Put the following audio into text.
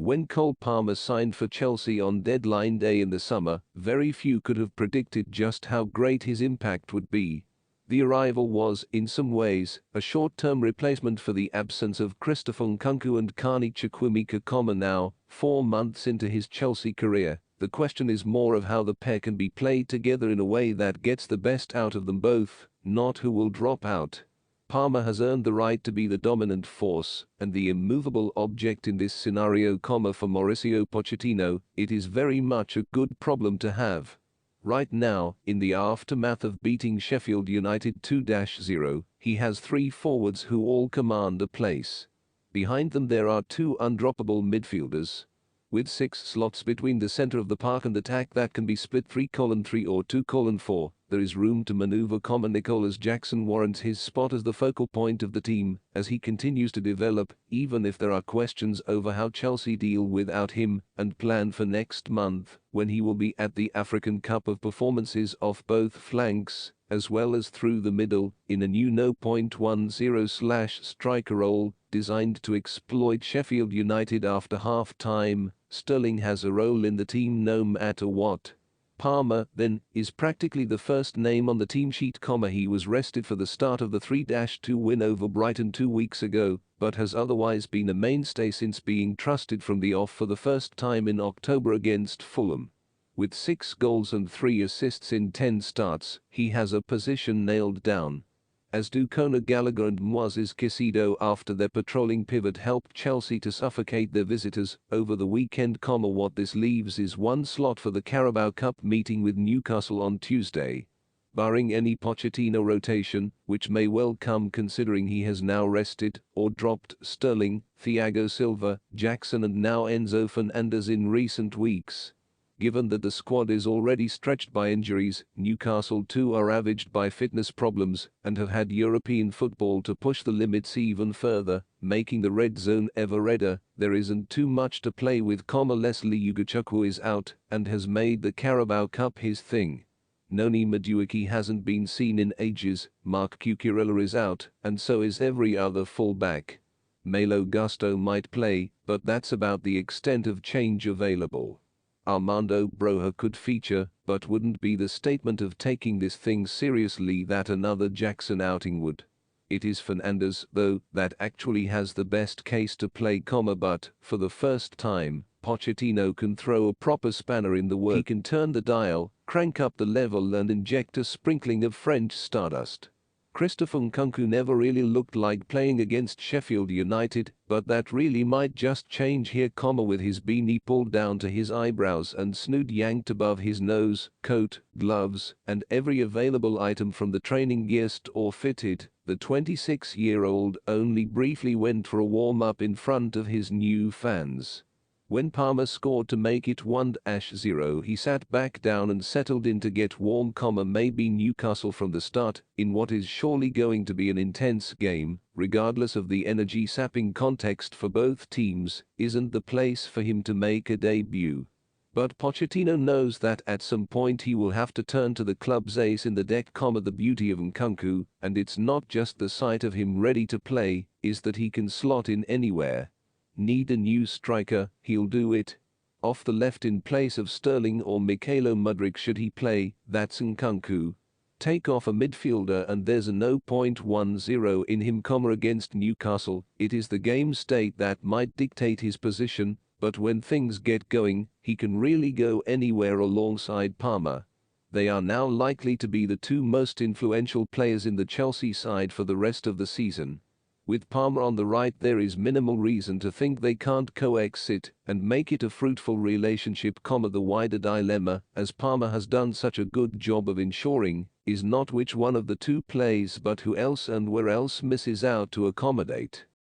When Cole Palmer signed for Chelsea on deadline day in the summer, very few could have predicted just how great his impact would be. The arrival was, in some ways, a short-term replacement for the absence of Christopher Nkunku and Carney Chukwuemeka. Now, 4 months into his Chelsea career, the question is more of how the pair can be played together in a way that gets the best out of them both, not who will drop out. Palmer has earned the right to be the dominant force and the immovable object in this scenario, for Mauricio Pochettino, it is very much a good problem to have. Right now, in the aftermath of beating Sheffield United 2-0, he has 3 forwards who all command a place. Behind them there are 2 undroppable midfielders. With 6 slots between the center of the park and attack that can be split 3:3 or 2:4, there is room to maneuver. Nicolas Jackson warrants his spot as the focal point of the team as he continues to develop, even if there are questions over how Chelsea deal without him and plan for next month, when he will be at the African Cup of performances off both flanks, as well as through the middle, in a new 0.10/striker role, designed to exploit Sheffield United after half-time. Sterling has a role in the team no matter what. Palmer, then, is practically the first name on the team sheet. He was rested for the start of the 3-2 win over Brighton 2 weeks ago, but has otherwise been a mainstay since being trusted from the off for the first time in October against Fulham. With 6 goals and 3 assists in 10 starts, he has a position nailed down. As do Conor Gallagher and Moises Caicedo after their patrolling pivot helped Chelsea to suffocate their visitors over the weekend. What this leaves is 1 slot for the Carabao Cup meeting with Newcastle on Tuesday. Barring any Pochettino rotation, which may well come considering he has now rested or dropped Sterling, Thiago Silva, Jackson and now Enzo Fernandez in recent weeks. Given that the squad is already stretched by injuries, Newcastle too are ravaged by fitness problems and have had European football to push the limits even further, making the red zone ever redder. There isn't too much to play with. Leslie Ugochukwu is out and has made the Carabao Cup his thing. Noni Madueke hasn't been seen in ages, Mark Cucurella is out, and so is every other fullback. Malo Gusto might play, but that's about the extent of change available. Armando Broja could feature, but wouldn't be the statement of taking this thing seriously that another Jackson outing would. It is Fernandez, though, that actually has the best case to play, but, for the first time, Pochettino can throw a proper spanner in the works. He can turn the dial, crank up the level and inject a sprinkling of French stardust. Christopher Nkunku never really looked like playing against Sheffield United, but that really might just change here, with his beanie pulled down to his eyebrows and snoot yanked above his nose, coat, gloves, and every available item from the training gear store fitted. The 26-year-old only briefly went for a warm-up in front of his new fans. When Palmer scored to make it 1-0, he sat back down and settled in to get warm, maybe Newcastle from the start, in what is surely going to be an intense game, regardless of the energy-sapping context for both teams, isn't the place for him to make a debut. But Pochettino knows that at some point he will have to turn to the club's ace in the deck, the beauty of Nkunku, and it's not just the sight of him ready to play, is that he can slot in anywhere. Need a new striker, he'll do it. Off the left in place of Sterling or Mykhailo Mudryk should he play, that's Nkunku. Take off a midfielder and there's a 0.10 in him, against Newcastle. It is the game state that might dictate his position, but when things get going, he can really go anywhere alongside Palmer. They are now likely to be the 2 most influential players in the Chelsea side for the rest of the season. With Palmer on the right, there is minimal reason to think they can't coexist and make it a fruitful relationship, the wider dilemma, as Palmer has done such a good job of ensuring, is not which one of the 2 plays but who else and where else misses out to accommodate.